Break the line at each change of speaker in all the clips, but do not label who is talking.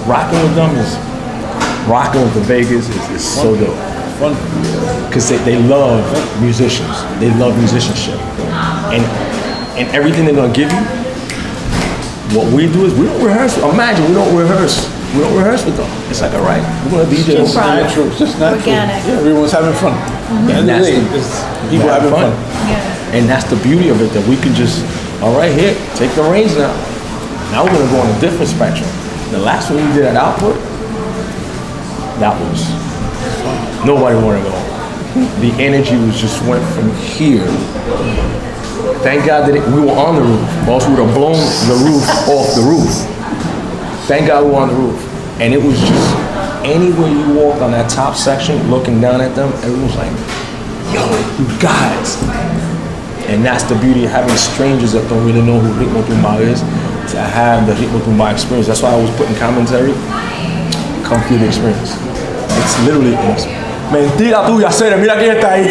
rocking with them is rocking with the Vegas is so dope.
Fun.
Because they love musicians. They love musicianship. And everything they're gonna give you, what we do is we don't rehearse. Imagine we don't rehearse. We don't rehearse with them. It's like, all right, we're gonna DJ.
Just natural. Just natural.
Organic.
Yeah, everyone's having fun.
And that's
people having fun.
Yeah.
And that's the beauty of it, that we can just, all right, here, take the reins now. Now we're gonna go on a different spectrum. The last one we did at Output, that was, nobody wanted to go. The energy was just went from here. Thank God that we were on the roof, or else we would have blown the roof off the roof. Thank God we were on the roof. And it was just, anywhere you walked on that top section, looking down at them, everyone was like, yo, you guys. And that's the beauty of having strangers that don't really know who Ritmo Y Tumbao is, to have the Ritmo Y Tumbao experience. That's why I was putting commentary, come feel the experience. It's literally an experience. Mentira tuya, Cere, mira quién está ahí.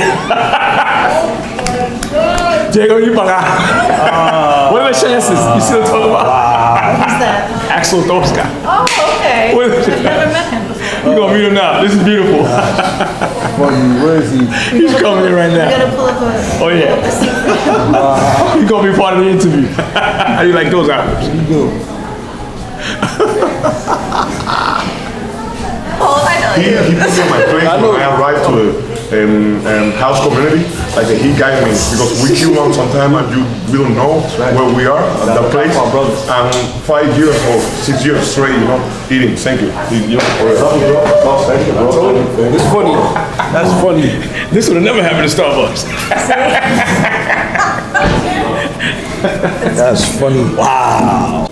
Diego y para acá. What are the chances? You see what I'm talking about?
Who's that?
Axel Tosca.
Oh, okay. I've never met him before.
You're gonna meet him now. This is beautiful.
Where is he?
He's coming in right
I'm
now.
gonna pull up a.
Oh yeah. He's gonna be part of the interview. How do you like those albums?
You do.
Oh, I know
He
you.
put me on my plate when I arrived to a house community. Like he guided me because we Cuban sometimes and we don't know where we are at that place. And 5 years or 6 years straight, eating. Thank you. Thank you, bro.
It's funny. That's funny.
This would have never happened to Starbucks.
That's funny.
Wow.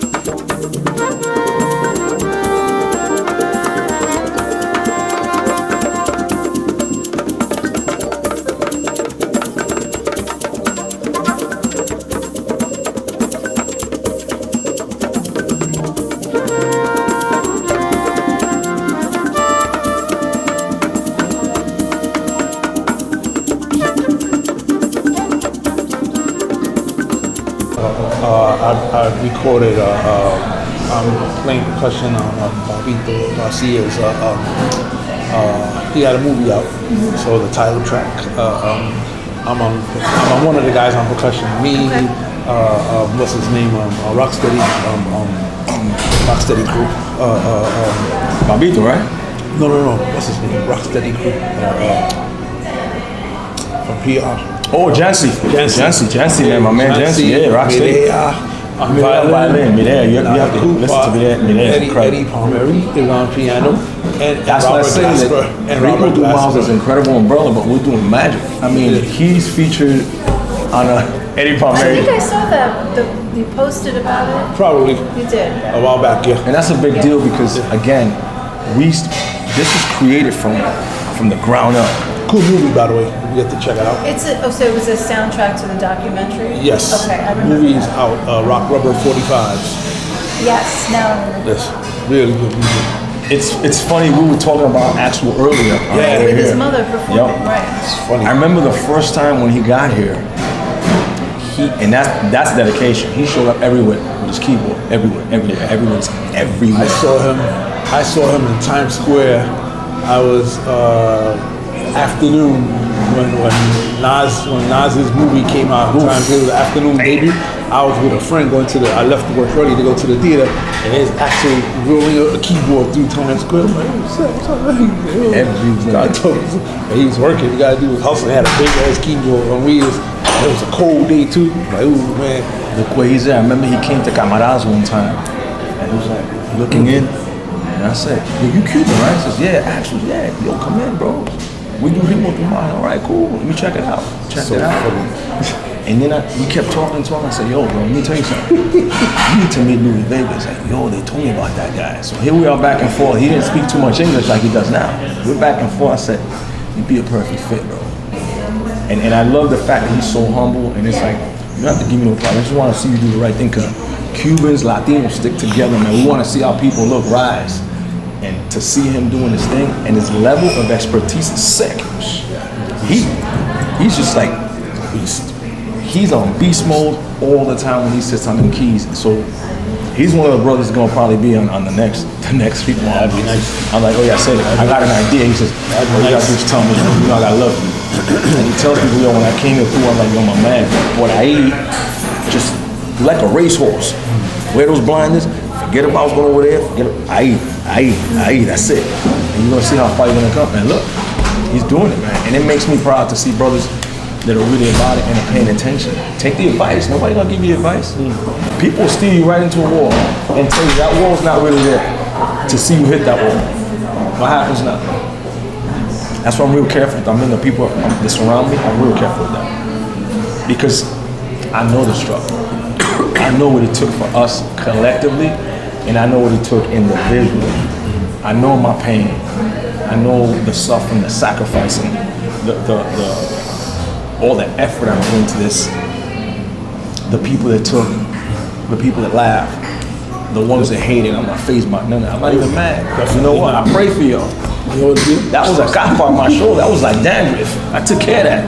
I recorded, I'm playing percussion on Bobito Garcia's, he had a movie out, so the title track, I'm one of the guys on percussion, me, what's his name, Rocksteady, Rocksteady crew.
Bobito, right?
No, what's his name, Rocksteady crew, from PR.
Oh, Jancy, man, my man Jancy, yeah, Rocksteady. Violin, Mireya, you have to listen to Mireya.
Eddie Palmieri is on piano, and
that's what I say. Ritmo Y Tumbao is an incredible umbrella, but we're doing magic. I mean, he's featured on Eddie
I
Palmieri.
think I saw that. You posted about it.
Probably.
You did.
A while back, yeah.
And that's a big deal because, again, this was created from the ground up.
Cool movie, by the way. You get to check it out.
So it was a soundtrack to the documentary?
Yes.
Okay, I remember.
Movie is out. Rock Rubber 45s.
Yes, now I remember.
Yes. Really good movie.
It's funny, we were talking about Axel earlier.
Right, with his mother performing,
Yep.
right.
It's funny.
I remember the first time when he got here, that's dedication. He showed up everywhere with his keyboard, everyone's everywhere.
I saw him in Times Square. I was afternoon when Nas's movie came out. Times it was the afternoon debut. I was with a friend I left work early to go to the theater, and there's actually rolling a keyboard through Times Square. I'm like, what's up?
Everywhere.
And he was working. He got to do his hustle. He had a big ass keyboard on wheels. It was a cold day too. Like, ooh, man.
Look where he's at. I remember he came to Camaradas one time, and he was like looking in, and I said, "Yo, you Cuban, right?" He says, "Yeah, actually, yeah. Yo, come in, bro. We do Ritmo Y Tumbao. All right, cool. Let me check it out. Check it out." And then we kept talking to him. I said, "Yo, bro, let me tell you something. You need to meet Louis Vega." He's like, "Yo, they told me about that guy." So here we are back and forth. He didn't speak too much English like he does now. We're back and forth. I said, "You'd be a perfect fit, bro." And I love the fact that he's so humble, and it's like, you don't have to give me no problem. I just want to see you do the right thing, because Cubans, Latinos stick together, man. We want to see our people rise. And to see him doing his thing, and his level of expertise is sick. He's just like, he's on beast mode all the time when he sits on them keys. So He's one of the brothers that's gonna probably be on the next Ritmo.
That'd be nice.
I'm like, oh yeah, I said it. I got an idea. He says, oh, you gotta just tell me, you know, I gotta love you. And he tells people, yo, when I came here through, I'm like, yo, my man, what I eat, just like a racehorse. Wear those blinders, forget about what's going over there, I eat, that's it. And you're gonna see how far you're gonna come. And look, he's doing it, man. And it makes me proud to see brothers that are really about it and are paying attention. Take the advice. Nobody gonna give you advice. People steer you right into a wall and tell you that wall's not really there to see you hit that wall. What happens now? That's why I'm real careful. I mean, the people that surround me, I'm real careful with that. Because I know the struggle. I know what it took for us collectively, and I know what it took individually. I know my pain. I know the suffering, the sacrificing, all the effort I put into this, the people that took, the people that laughed, the ones that hated. I'm not fazed by none of that. I'm not even mad. You know what? I pray for y'all. That was a cop on my shoulder. That was like dandruff. I took care of that.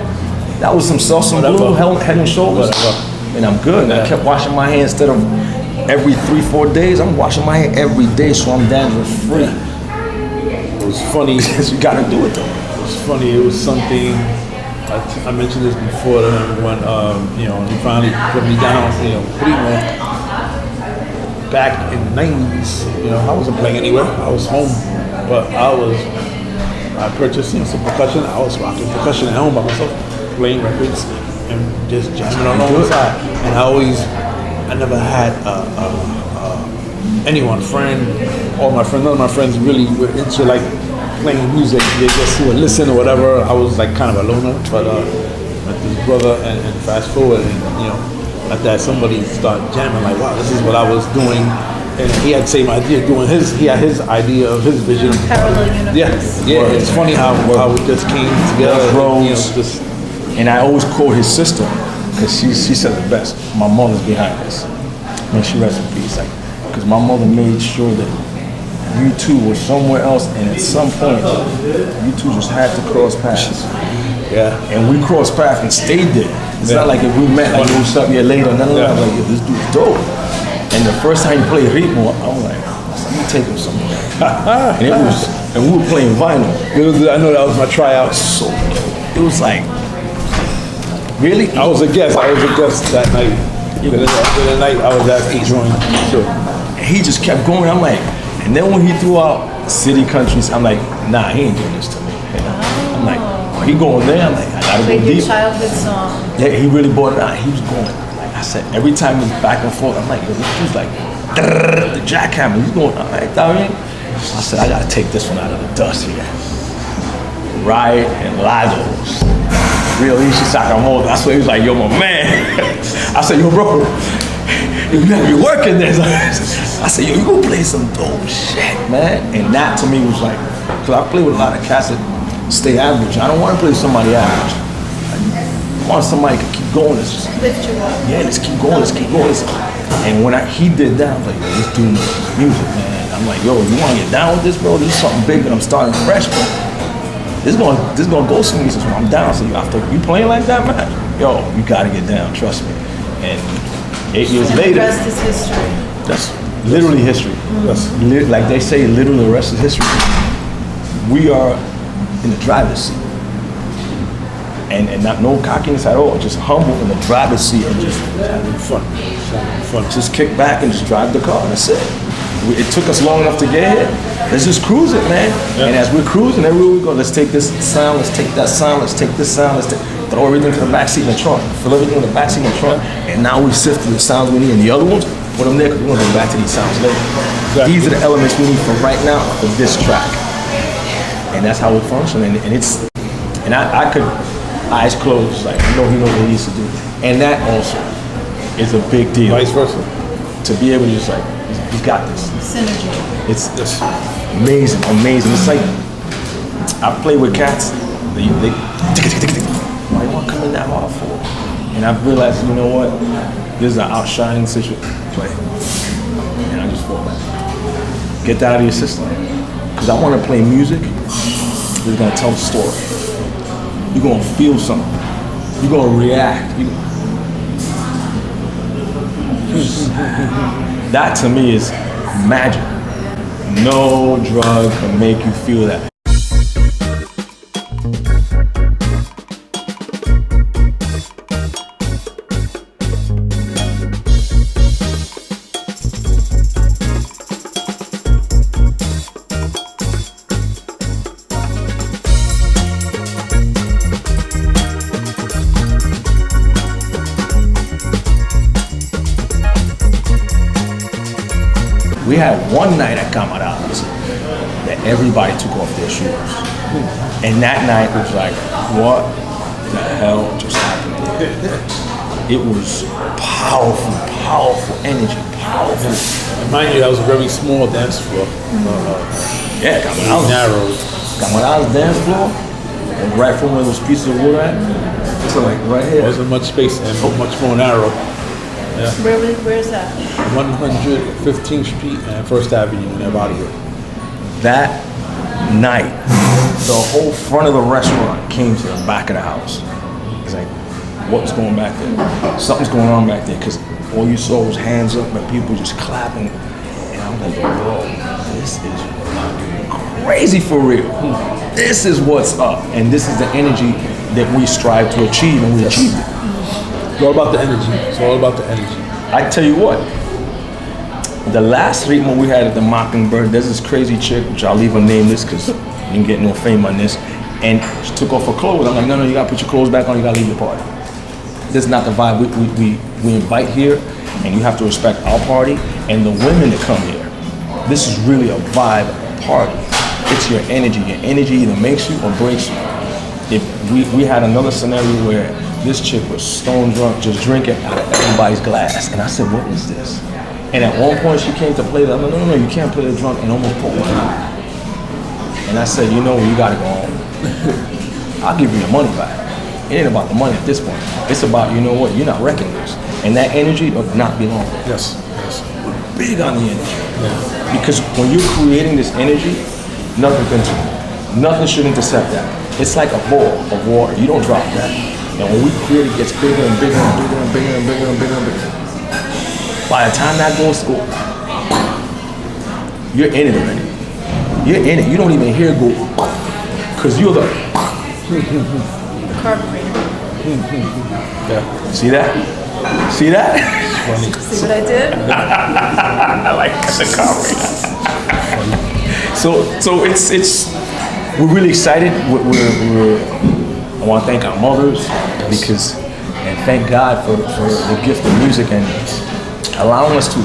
That was some Selsun Blue, head and shoulders. And I'm good. I kept washing my hands instead of every 3-4 days. I'm washing my hair every day so I'm dandruff free.
It was funny.
You gotta do it though.
It was funny. It was something. I mentioned this before to him when he finally put me down. Pretty much back in the '90s. I wasn't playing anywhere. I was home, but I purchased some percussion. I was rocking percussion at home by myself, playing records and just jamming on the side. And I never had anyone, all my friends, none of my friends really were into like playing music. They just would listen or whatever. I was like kind of a loner, but with this brother and fast forward, and at that somebody started jamming like, wow, this is what I was doing. And he had the same idea doing he had his idea of his vision.
Parallel universe.
Yeah. It's funny how it just came together.
And I always quote his sister, because she said the best. My mother's behind this. May she rest in peace. Because my mother made sure that you two were somewhere else, and at some point, you two just had to cross paths.
Yeah.
And we crossed paths and stayed there. It's not like if we met, like, it was something later, none of that. I was like, this dude's dope. And the first time he played Ritmo, I'm like, let me take him somewhere. and we were playing vinyl.
I know that was my tryout.
So it was like, really?
I was a guest that night. The night I was at Adrian. Sure.
He just kept going. I'm like, and then when he threw out City Countries, I'm like, nah, he ain't doing this to me. I'm like, he going there. I'm like, I gotta go deep.
Childhood song.
Yeah, he really brought it out. He was going. Like I said, every time he was back and forth, I'm like, yo, this dude's like, the jackhammer. He's going. I'm like, I said, I gotta take this one out of the dust here. Riot and Lagos. Real Ishi Sakamoto. That's why he was like, yo, my man. I said, yo, bro, you gotta be working this. I said, yo, you gonna play some dope shit, man. And that to me was like, because I play with a lot of cats that stay average. I don't want to play with somebody average. I want somebody to keep going. Let's just
Lift you up.
yeah, let's keep going, let's keep going. And when he did that, I was like, yo, this dude knows music, man. I'm like, yo, you wanna get down with this, bro? This is something big that I'm starting fresh, bro. This is gonna go somewhere. He says, well, I'm down. So after you playing like that, man, yo, you gotta get down, trust me. And 8 years
And
later,
the rest is history.
that's literally history. That's like they say, literally the rest is history. We are in the driver's seat. And not no cockiness at all, just humble in the driver's seat and just having fun. Just kick back and just drive the car, that's it. It took us long enough to get here. Let's just cruise it, man. Yeah. And as we're cruising, everywhere we go, let's take this sound, let's take that sound, let's take this sound, throw everything to the backseat in the trunk, fill everything in the backseat in the trunk, and now we sift through the sounds we need. And the other ones, put them there, because we're gonna go back to these sounds later. Exactly. These are the elements we need for right now for this track. And that's how we function. And I could, eyes closed, like, he knows what he needs to do. And that also is a big deal.
Vice versa.
To be able to just like, he's got this.
Synergy.
It's amazing. It's like, I play with cats, they why you want to come in that hard for? And I've realized, you know what? This is an outshining situation. Play. And I just fall back. Get that out of your system. Because I want to play music that's going to tell the story. You're going to feel something. You're going to react. That to me is magic. No drug can make you feel that. We had one night at Camaradas that everybody took off their shoes. And that night was like, what the hell just happened here? It was powerful, powerful energy, powerful.
And mind you, that was a very small dance floor.
Yeah, Camaradas.
Narrow.
Camaradas dance floor, and right from where those pieces of wood at, so like right here.
There wasn't much space and much more narrow.
Where's that?
115th Street and First Avenue in Nevada.
That night, the whole front of the restaurant came to the back of the house. It's like, what's going back there? Something's going on back there, because all you saw was hands up and people just clapping. And I'm like, bro, this is crazy for real. This is what's up. And this is the energy that we strive to achieve, and we achieved it.
It's all about the energy. It's all about the energy.
I tell you what, the last Ritmo we had at the Mockingbird, there's this crazy chick, which I'll leave her nameless because you can get no fame on this, and she took off her clothes. I'm like, no, you gotta put your clothes back on, you gotta leave the party. This is not the vibe we invite here, and you have to respect our party and the women that come here. This is really a vibe party. It's your energy. Your energy either makes you or breaks you. If we had another scenario where this chick was stone drunk, just drinking out of everybody's glass. And I said, what is this? And at one point she came to play that. I'm like, no, you can't play the drunk, and almost put one out. And I said, you know, you gotta go home. I'll give you your money back. It ain't about the money at this point. It's about, you know what, you're not recognized. And that energy does not belong there.
Yes.
We're big on the energy. Yeah. Because when you're creating this energy, nothing should intercept that. It's like a ball of water. You don't drop that. And when we create, it gets bigger and bigger and bigger and bigger and bigger and bigger and bigger. By the time that goes to go, you're in it already. You're in it. You don't even hear it go, because you're the
Carburetor.
Yeah. See that? See that?
See what I did?
I like the carburetor. So it's we're really excited. I want to thank our mothers and thank God for the gift of music and allowing us to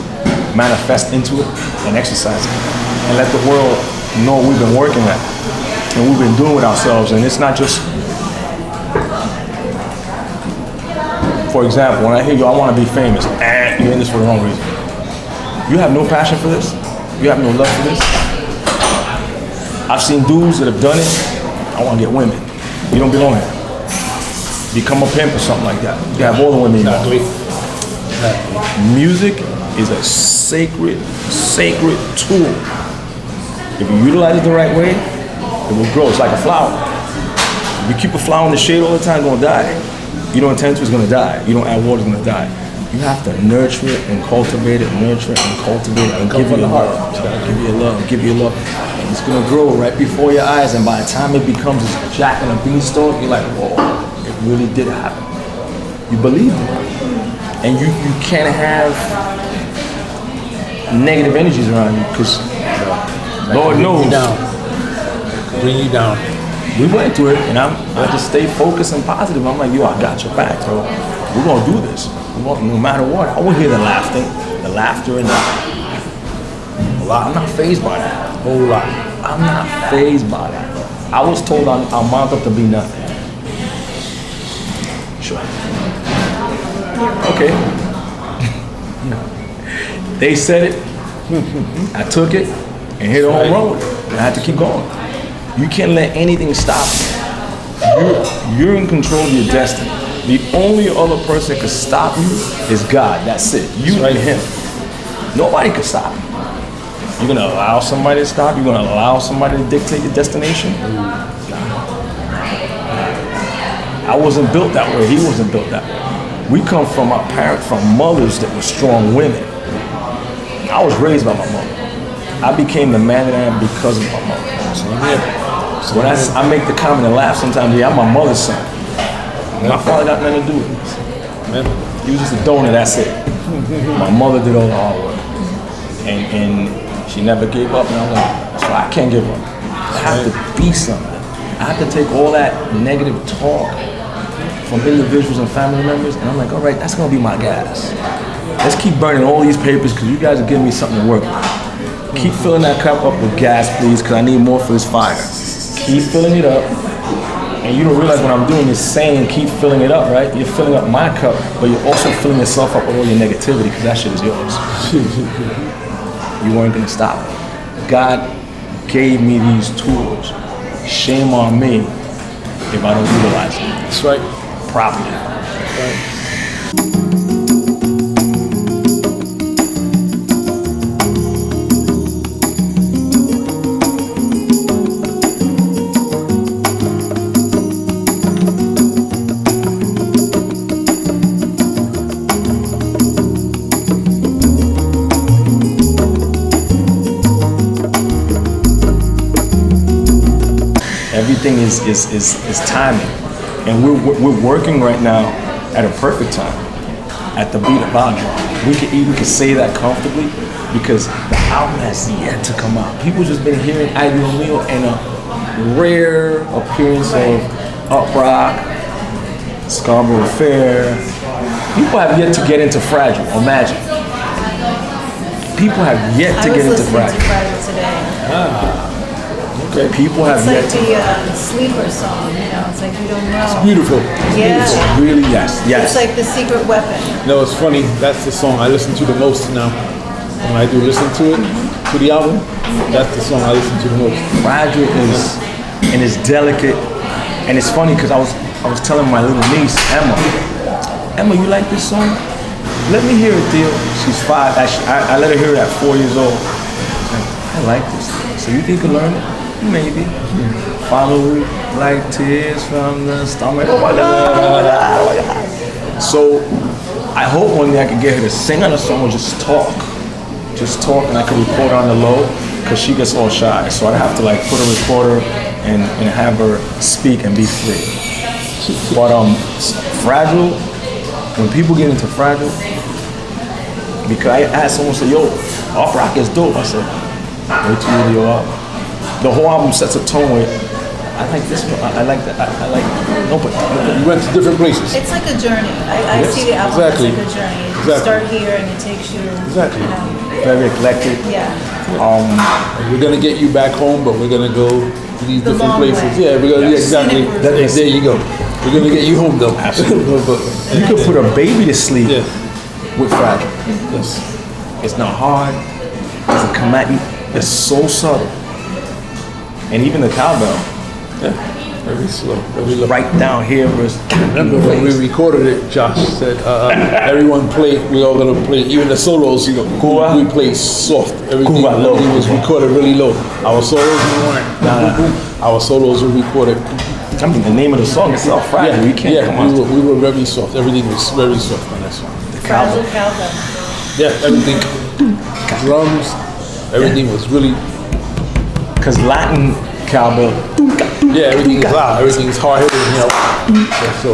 manifest into it and exercise it and let the world know what we've been working at and we've been doing with ourselves. And it's not just, for example, when I hear you, I want to be famous, you're in this for the wrong reason. You have no passion for this. You have no love for this. I've seen dudes that have done it. I want to get women. You don't belong here. Become a pimp or something like that. You have all the women you want. Music is a sacred tool. If you utilize it the right way, it will grow. It's like a flower. If you keep a flower in the shade all the time, it's gonna die. You don't intend to, it's gonna die. You don't add water, it's gonna die. You have to nurture it and cultivate it, nurture it and cultivate it, and give you love. Give you love. And it's gonna grow right before your eyes, and by the time it becomes this jack and a beanstalk, you're like, whoa, it really did happen. You believed it. And you can't have negative energies around you, because Lord knows.
Bring you down.
We went through it, and I just stayed focused and positive. I'm like, yo, I got your back, bro. We're gonna do this. No matter what. I will hear the laughter, and a lot. I'm not fazed by that.
A whole lot.
I'm not fazed by that. I was told I'll mount up to be nothing. Sure. Okay. They said it. I took it and hit a home run with it. And I had to keep going. You can't let anything stop you. You're in control of your destiny. The only other person that can stop you is God. That's it. You and him. Nobody can stop you. You're gonna allow somebody to stop you? You're gonna allow somebody to dictate your destination? I wasn't built that way. He wasn't built that way. We come from our parents, from mothers that were strong women. I was raised by my mother. I became the man that I am because of my mother. So when I make the comment and laugh sometimes, yeah, I'm my mother's son. My father got nothing to do with this. He was just a donor, that's it. My mother did all the hard work. And she never gave up, and I'm like, so I can't give up. I have to be something. I have to take all that negative talk from individuals and family members, and I'm like, all right, that's gonna be my gas. Let's keep burning all these papers because you guys are giving me something to work with. Keep filling that cup up with gas, please, because I need more for this fire. Keep filling it up. And you don't realize what I'm doing is saying keep filling it up, right? You're filling up my cup, but you're also filling yourself up with all your negativity because that shit is yours. You weren't gonna stop it. God gave me these tools. Shame on me if I don't utilize them.
That's right.
Properly. Everything is timing, and we're working right now at a perfect time, at the beat of our drum. We can say that comfortably because the album has yet to come out. People just been hearing Ivy O'Neill and a rare appearance of Up Rock, Scarborough Fair. People have yet to get into Fragile. Imagine. People have yet to get into Fragile.
I was listening to Fragile today.
Okay. People have
It's
yet
like
to.
the sleeper song, you know. It's like you don't know.
It's beautiful.
Yeah.
Really, yes.
It's like the secret weapon.
No, it's funny. That's the song I listen to the most now. When I do listen to it, to the album, that's the song I listen to the most.
Fragile is, and it's delicate, and it's funny because I was telling my little niece Emma, you like this song? Let me hear it, Theo. She's 5. I let her hear it at 4 years old. I like this. So you think you can learn it? Maybe. Follow it like tears from the stomach. Oh my God, oh my God, oh my God. So I hope one day I can get her to sing on a song or just talk. Just talk, and I can record on the low because she gets all shy. So I'd have to like put a recorder and have her speak and be free. But Fragile, when people get into Fragile, because I asked someone, say, yo, Up Rock is dope. I said, wait till you hear your album. The whole album sets a tone where I like this one, I like that, I like nobody.
You went to different places.
It's like a journey. I
Yes,
see the album
exactly.
as like a journey. You
Exactly.
start here and it takes you.
Exactly.
You know,
Very eclectic.
yeah.
We're gonna get you back home, but we're gonna go to these
The
different
long
places.
way.
Yeah, we're gonna
Yes.
exactly.
Scenic
route.
There you go. We're gonna get you home though.
Absolutely.
But-
You could put a baby to sleep
yeah.
with Fragile.
Yes.
It's not hard, it doesn't come at you, it's so subtle. And even the cowbell,
Yeah. Very slow. Very low.
right down here was
Remember when we recorded it, Josh said everyone played, we all gonna play, even the solos,
Cuba.
we played soft. Everything,
Cuba low.
everything was recorded really low. Our solos weren't. Our solos were recorded.
I mean, the name of the song itself, Fragile. You can't come on.
we were very soft. Everything was very soft on that song.
Fragile cowbell.
Yeah, everything. Drums, everything was really,
Because Latin cowbell,
yeah, everything is loud. Everything is hard hitting, you know. So,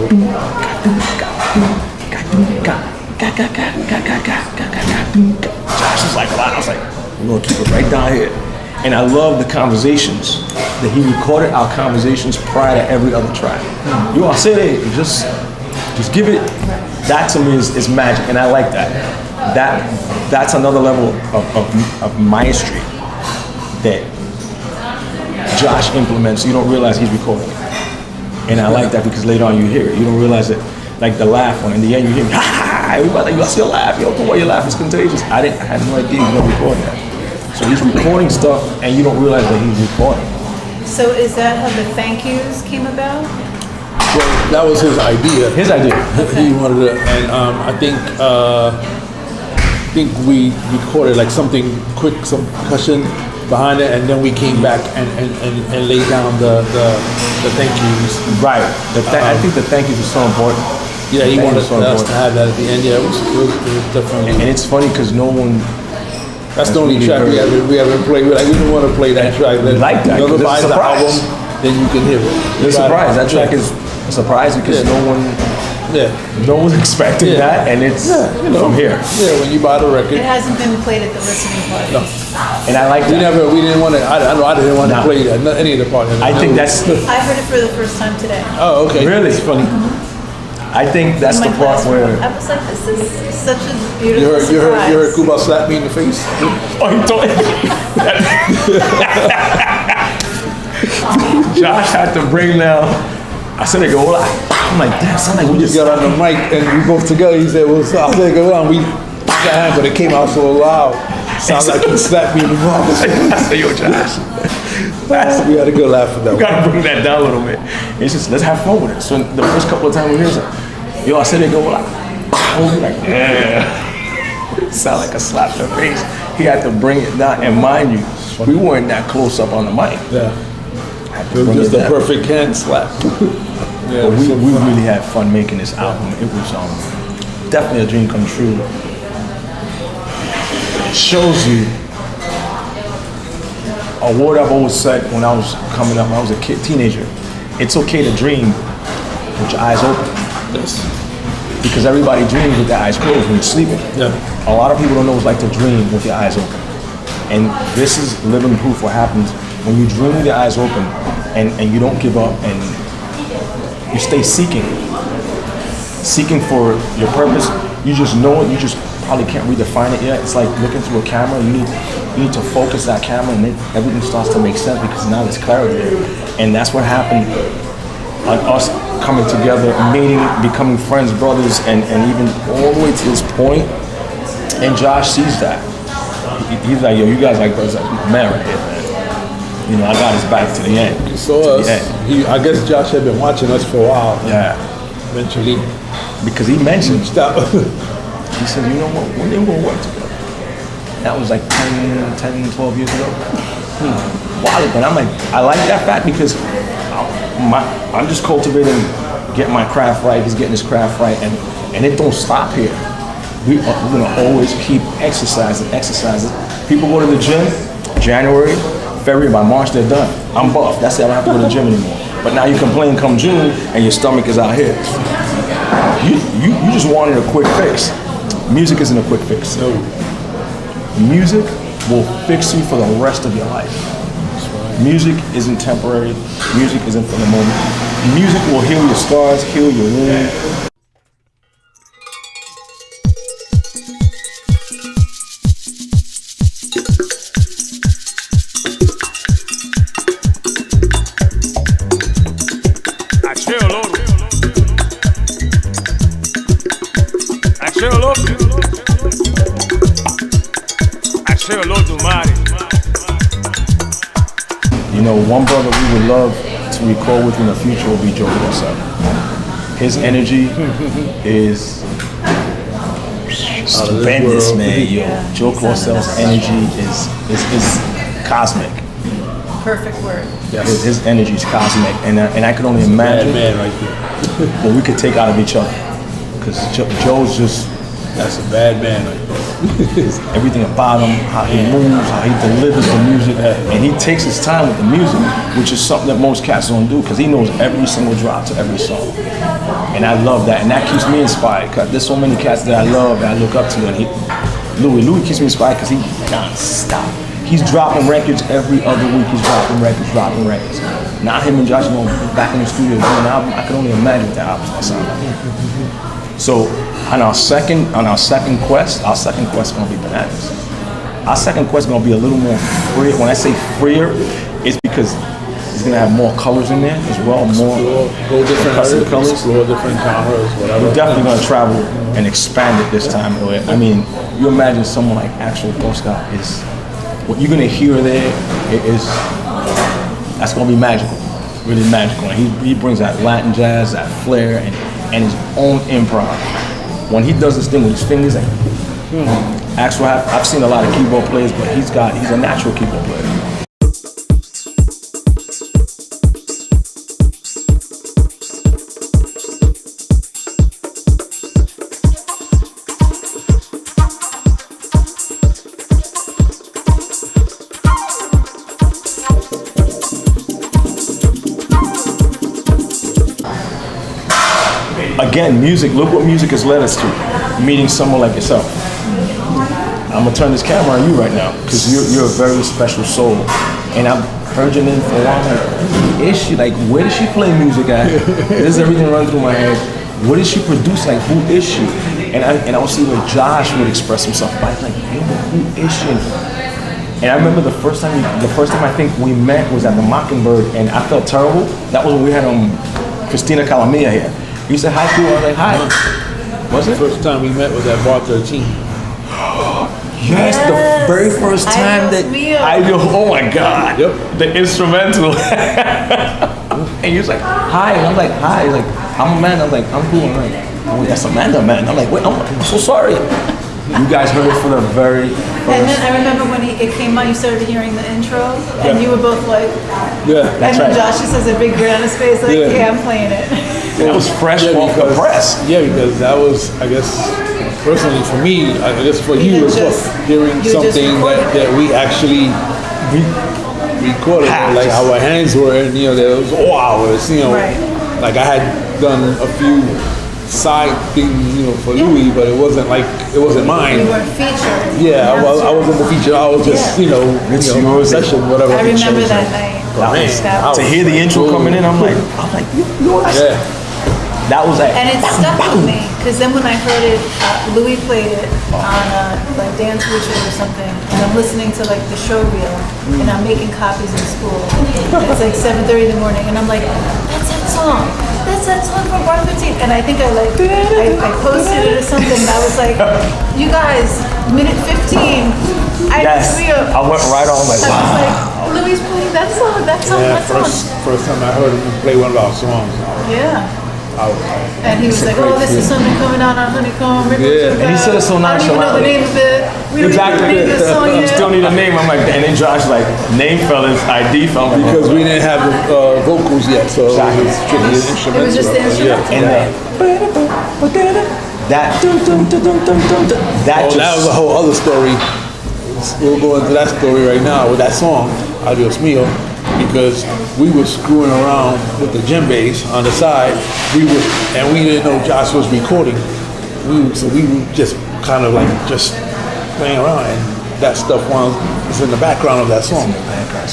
Josh was like, I was like, we're gonna keep it right down here. And I love the conversations that he recorded our conversations prior to every other track. You all say it, just give it. That to me is magic, and I like that. That's another level of maestry that Josh implements. You don't realize he's recording, and I like that because later on you hear it. You don't realize it, like the laugh one. In the end, you hear ha ha. Everybody, you see a laugh. Yo, the way you laugh is contagious. I had no idea he was gonna record that. So he's recording stuff, and you don't realize that he's recording.
So is that how the thank yous came about?
well, that was his idea.
His idea.
He wanted to, and I think we recorded like something quick, some percussion behind it, and then we came back and laid down the thank yous.
Right. I think the thank yous is so important.
Yeah, he
Thank
wanted
you so
us to
important.
have that at the end. Yeah, it was definitely.
And it's funny because no one
That's the only track we haven't played. Like, we don't want to play that track.
We like that,
Whoever
'cause it's a
buys the album,
surprise.
then you can hear it.
The surprise. That track is a surprise because
Yeah.
no one's expecting
Yeah.
that, and it's from here.
Yeah, when you buy the record.
It hasn't been played at the listening party.
And I like
We
that.
didn't want to. I didn't want to
Nah.
play that, not any of the parties.
I think that's.
I heard it for the first time today.
Oh, okay.
Really?
It's funny.
I think that's
In
the
my
part
classroom.
where.
I was like, this is such a
You
beautiful
heard,
surprise.
you heard Cuba slap me in the face.
Oh, he told Josh had to bring down. I said, "They go." I'm like, damn, sound like we
We
just
got on the mic and we both together. He said, "Well, so I said, go on." We got hand, but it came out so loud. Sounds like he slapped me in the mouth.
I said, "Yo, Josh."
We had a good laugh at that
We
one.
gotta bring that down a little bit. It's just let's have fun with it. So the first couple of times we hear it, yo, I said they go like, we'll be like, yeah. Sound like a slap in the face. He had to bring it down, and mind you, we weren't that close up on the mic.
Yeah.
Had to
It was
bring
just
it
a
down.
perfect hand slap. Yeah,
But we really had fun making this album. It was definitely a dream come true. It shows you a word I've always said when I was coming up, when I was a kid, teenager. It's okay to dream with your eyes open.
Yes.
Because everybody dreams with their eyes closed when you're sleeping.
Yeah.
A lot of people don't know what it's like to dream with your eyes open. And this is living proof what happens when you dream with your eyes open and you don't give up and you stay seeking for your purpose. You just know it, you just probably can't redefine it yet. It's like looking through a camera. You need to focus that camera and everything starts to make sense because now there's clarity there. And that's what happened on us coming together, meeting, becoming friends, brothers, and even all the way to this point. And Josh sees that. He's like, yo, you guys like brothers, like man right here, man. You know, I got his back to the end.
So
To the end.
I guess Josh had been watching us for a while.
Yeah.
Eventually,
Because he mentioned,
stop.
he said, you know what, when they will work together. That was like 10, 12 years ago. Wow, but I'm like, I like that fact because I'm just cultivating, getting my craft right, he's getting his craft right, and it don't stop here. We're gonna always keep exercising. People go to the gym, January, February, by March they're done. I'm buff, that's it, I don't have to go to the gym anymore. But now you complain come June and your stomach is out here. You just wanted a quick fix. Music isn't a quick fix.
No.
Music will fix you for the rest of your life. Music isn't temporary. Music isn't for the moment. Music will heal your scars, heal your wounds. You know, one brother we would love to record with in the future will be Joe Ulacia. His energy is stupendous, man. Yo, Joe Ulacia's energy is cosmic.
Perfect word.
His energy is cosmic, and I can only imagine
Bad man right there.
what we could take out of each other. Because Joe's just
That's a bad man right there.
everything about him, how he moves, how he delivers the music, and he takes his time with the music, which is something that most cats don't do, because he knows every single drop to every song. And I love that, and that keeps me inspired, because there's so many cats that I love, that I look up to, and Louis keeps me inspired because he non-stop. He's dropping records every other week, he's dropping records. Now him and Josh going back in the studio doing an album, I can only imagine what that album's gonna sound like. So on our second quest gonna be bananas. Our second quest gonna be a little more free. When I say freer, it's because it's gonna have more colors in there as well, more
Go different
custom
artists,
colors.
explore different genres, whatever.
We're definitely gonna travel and expand it this time. I mean, you imagine someone like Axel Tosca is what you're gonna hear there. That's gonna be magical, really magical. And he brings that Latin jazz, that flair, and his own improv. When he does this thing with his fingers, like Axel, I've seen a lot of keyboard players, but he's a natural keyboard player. again, music, look what music has led us to. Meeting someone like yourself. I'm gonna turn this camera on you right now, because you're a very special soul. And I've heard your name for a while, like, who is she? Like, where does she play music at? This is everything running through my head. What does she produce? Like, who is she? And I would see where Josh would express himself. I was like, yo, who is she? And I remember the first time I think we met was at the Mockingbird, and I felt terrible. That was when we had Christina Calamia here. You said hi, Cuba. I was like, hi. Was it?
First time we met was at Bar 13.
Yes, the very first time that I do. Oh my God.
Yep.
The instrumental. And he was like, hi. And I'm like, hi. He's like, I'm Amanda. I'm like, I'm cool. I'm like, oh, that's Amanda, man. I'm like, wait, I'm so sorry. You guys heard it for the very first.
And then I remember when it came out, you started hearing the intro, and you were both like,
Yeah.
and then Josh just has a big grin on his face, like, yeah, I'm playing it.
It was fresh off the press.
Yeah, because that was, I guess, personally for me, I guess for you as well, hearing something that we actually recorded, like how our hands were, and there was hours,
Right.
like I had done a few side things, for Louis, but it wasn't mine.
You weren't featured.
Yeah, I wasn't the feature. I was just,
It's yours.
session, whatever.
I remember that night.
To hear the intro coming in, I'm like, you know what I said?
Yeah.
That was like,
And it stuck with me, because then when I heard it, Louis played it on like Dance Richard or something, and I'm listening to like the show reel, and I'm making copies in school. It's like 7:30 in the morning, and I'm like, that's that song. That's that song from Bar 15. And I think I posted it or something, and I was like, you guys, minute 15. I
yes. I went right on like,
I was
wow.
like, Louis playing that song, that song,
Yeah,
that song.
first time I heard him play one of our songs.
Yeah.
I was
And he was like, oh, this is something coming out on Honeycomb.
Yeah.
And he said it so
I don't even know the
nonchalantly.
name of it. We don't even know the name of the song
You
yet.
still need a name. I'm like, and then Josh like, name fell, his ID fell. I'm like,
because we didn't have the vocals yet, so it was strictly an instrumental.
It was just the instrumental.
and that
That was a whole other story. We'll go into that story right now with that song, Adios Mio, because we were screwing around with the djembes on the side. We didn't know Josh was recording. So we were just kind of like just playing around, and that stuff was in the background of that song.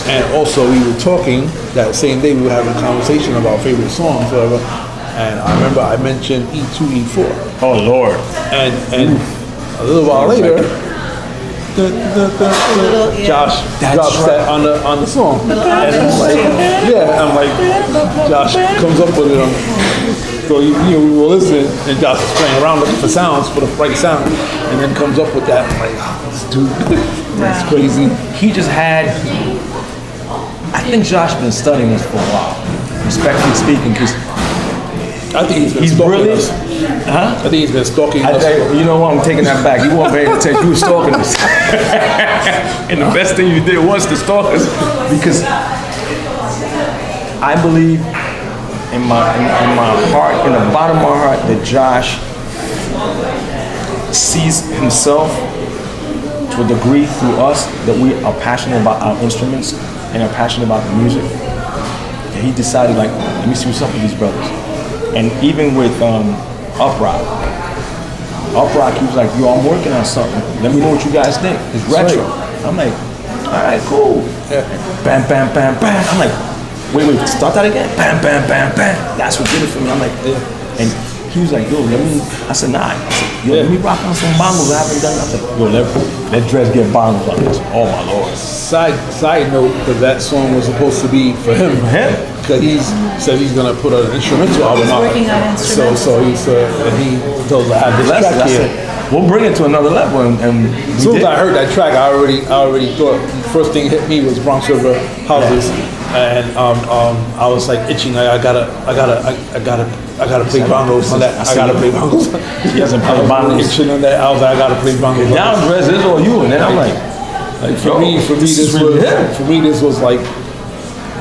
And also we were talking that same day. We were having a conversation about favorite songs, whatever. And I remember I mentioned E2, E4.
Oh Lord.
And a little while later, Josh drops that on the song. And I'm like, I'm like, Josh comes up with it. So we were listening, and Josh is playing around looking for sounds, for the right sound, and then comes up with that. I'm like, this dude, that's crazy.
He just had. I think Josh been studying this for a while, respectfully speaking, because
I think he's been
he's
stalking
brilliant.
us.
Huh?
I think he's been stalking us.
You know what? I'm taking that back. You weren't paying attention. You were stalking us. And the best thing you did was to stalk us, because I believe in my heart, in the bottom of my heart, that Josh sees himself to a degree through us that we are passionate about our instruments and are passionate about the music. And he decided, like, let me see what's up with these brothers. And even with Uprock, he was like, yo, I'm working on something. Let me know what you guys think. It's retro.
Right.
I'm like, all right, cool.
Yeah.
Bam, bam, bam, bam. I'm like, wait, start that again. Bam, bam, bam, bam. That's what did it for me. I'm like, and he was like, yo, I said, nah. I said, yo, let me rock on some bongos I haven't done. I was like, yo, let Dres get bongos on this. Oh my Lord.
Side note, because that song was supposed to be for him.
For him?
Because he said he's gonna put an instrumental album out.
working on instrumental.
So he told us I have this
That's
track here.
We'll bring it to another level, and
As soon as I heard that track, I already thought the first thing hit me was Bronx River Houses, and I was like itching. I gotta play bongos on that. I gotta play bongos.
He hasn't played bongos.
Itching on that. I was like, I gotta play bongos.
Now Dres is all you, and then I'm like
for me, this was like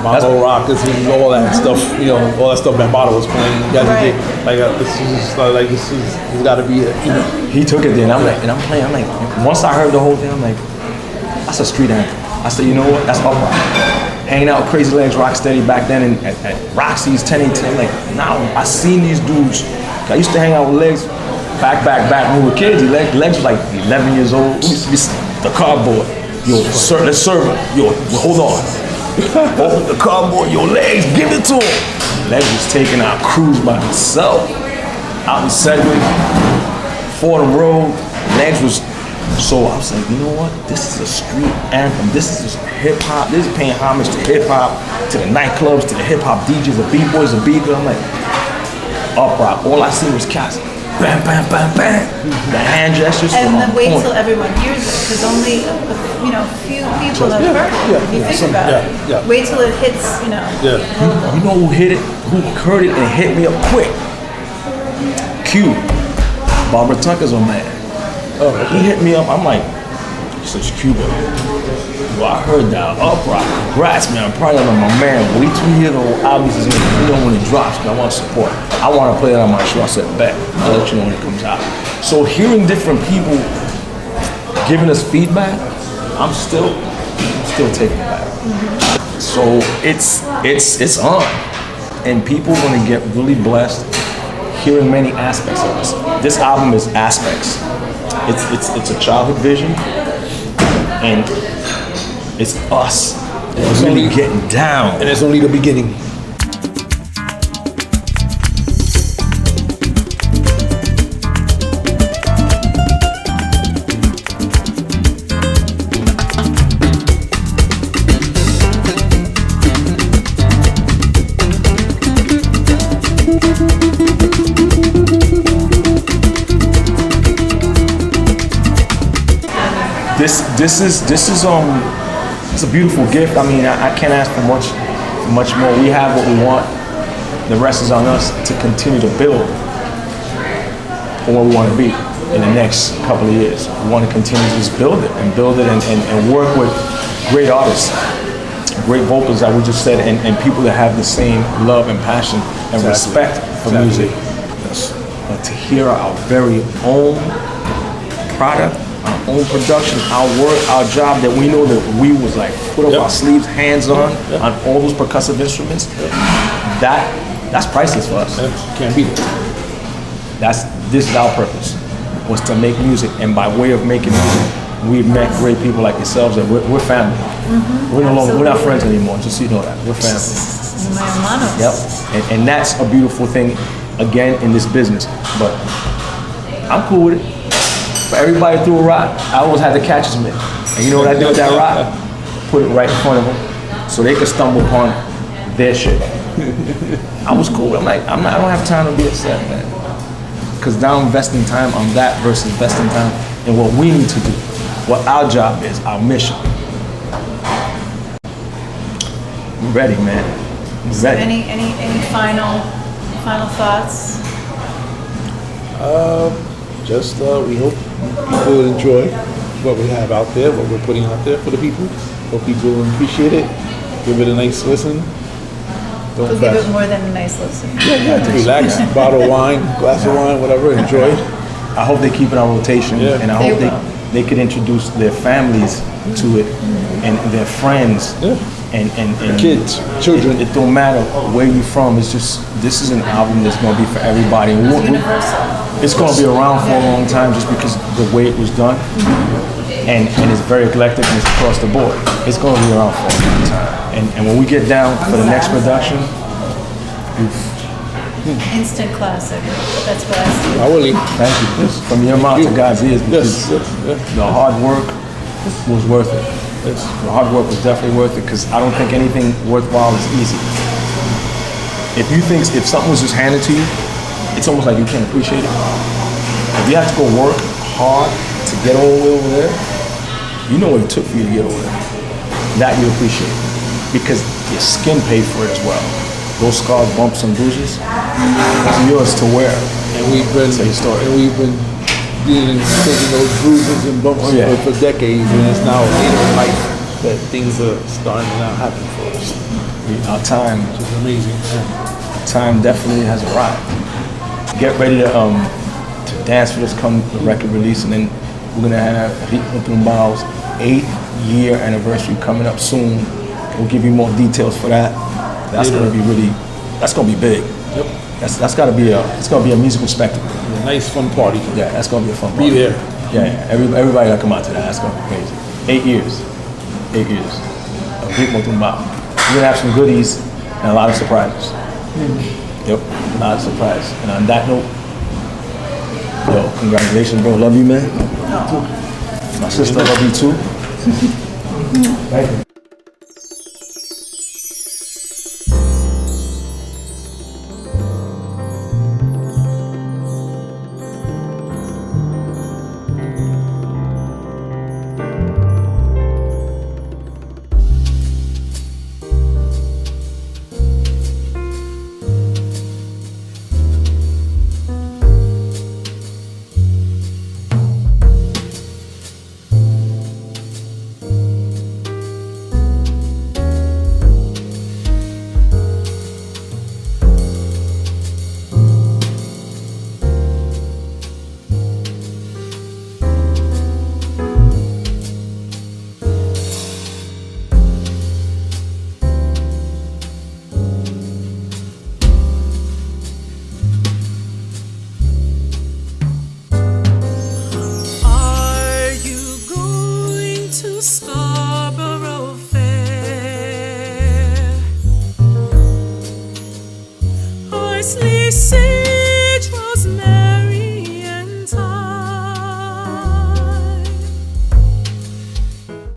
Mambo Rock. This is all that stuff. All that stuff Bambaataa was playing. You guys did this has got to be it.
He took it then. I'm playing. I'm like, once I heard the whole thing, I'm like, that's a street anthem. I said, you know what? That's Uprock. Hanging out with Crazy Legs, Rocksteady back then, and at Roxy's 1018. I'm like, now I seen these dudes I used to hang out with Legs back when we were kids. Legs was like 11 years old. We used to be the cardboard. Yo, sir, let's serve it. Yo, hold on. Open the cardboard. Yo, Legs, give it to him. Legs was taking our cruise by himself. Out in Sedgwick, Fordham Road. Legs was, so I was like, you know what? This is a street anthem. This is hip hop. This is paying homage to hip hop, to the nightclubs, to the hip hop DJs, the b-boys, the b-girls. I'm like, up rock. All I see was cats. Bam, bam, bam, bam. The hand gestures.
And then wait till everyone hears it, because only few people have heard it. If you think about it, wait till it hits. You
know who hit it? Who heard it and hit me up quick? Q. Barbara Tucker's on man. He hit me up. I'm like, he says Cuba. Well, I heard that uprock. Congrats, man. I'm proud of my man. Wait till you hear the album. You know when it drops, because I want to support. I want to play it on my show. I said, bet. I'll let you know when it comes out. So hearing different people giving us feedback, I'm still taking it back. So it's on, and people are gonna get really blessed hearing many aspects of this. This album is aspects. It's a childhood vision, and it's us really getting down.
And it's only the beginning.
This is it's a beautiful gift. I mean, I can't ask for much more. We have what we want. The rest is on us to continue to build for where we want to be in the next couple of years. We want to continue to just build it and work with great artists, great vocals that we just said, and people that have the same love and passion and respect for music. But to hear our very own product, our own production, our work, our job that we know that we was like put up our sleeves, hands on all those percussive instruments. That's priceless for us.
Can't beat it.
This is our purpose, was to make music, and by way of making music, we've met great people like yourselves, and we're family. We're no longer, we're not friends anymore. Just so you know that we're family.
My hermanos.
Yep, and that's a beautiful thing, again, in this business. But I'm cool with it. For everybody threw a rock, I always had to catch his mitt. And you know what I did with that rock? Put it right in front of them, so they could stumble upon their shit. I was cool. I'm like, I don't have time to be upset, man. Because now I'm investing time on that versus investing time in what we need to do, what our job is, our mission. We're ready, man. We're
So
ready.
any final thoughts?
Just we hope people enjoy what we have out there, what we're putting out there for the people. Hope people will appreciate it. Give it a nice listen. Don't
We'll give it more than a nice listen.
relax, bottle of wine, glass of wine, whatever, enjoy.
I hope they keep it on rotation, and I hope
They will.
they could introduce their families to it and their friends. And
Kids, children.
It don't matter where you're from. It's just, this is an album that's going to be for everybody. And
It's universal.
it's going to be around for a long time just because the way it was done. And it's very eclectic and it's across the board. It's going to be around for a long time. And when we get down for the next production,
Instant classic. That's what I see.
I will eat.
thank you. From your mouth to God's ears, because the hard work was worth it. The hard work was definitely worth it, because I don't think anything worthwhile is easy. If something was just handed to you, it's almost like you can't appreciate it. If you have to go work hard to get all the way over there, you know what it took for you to get over there. That you appreciate, because your skin paid for it as well. Those scars, bumps, and bruises, it's yours to wear.
And we've been taking those bruises and bumps for decades, and it's now later in life that things are starting to now happen for us.
Our time,
Which is amazing.
time definitely has arrived. Get ready to dance for this come the record release, and then we're gonna have Ritmo Y Tumbao's 8th-year anniversary coming up soon. We'll give you more details for that. That's gonna be big.
Yep.
That's gotta be it's gonna be a musical spectacle.
A nice fun party.
Yeah, that's gonna be a fun
Be
party.
there.
Yeah. Everybody gotta come out to that. That's gonna be crazy. 8 years. 8 years of Ritmo Y Tumbao. We're gonna have some goodies and a lot of surprises. Yep, a lot of surprises. And on that note, yo, congratulations, bro. Love you, man. My sister, love you too. Thank you.
Are you going to Scarborough Fair? Horsley Say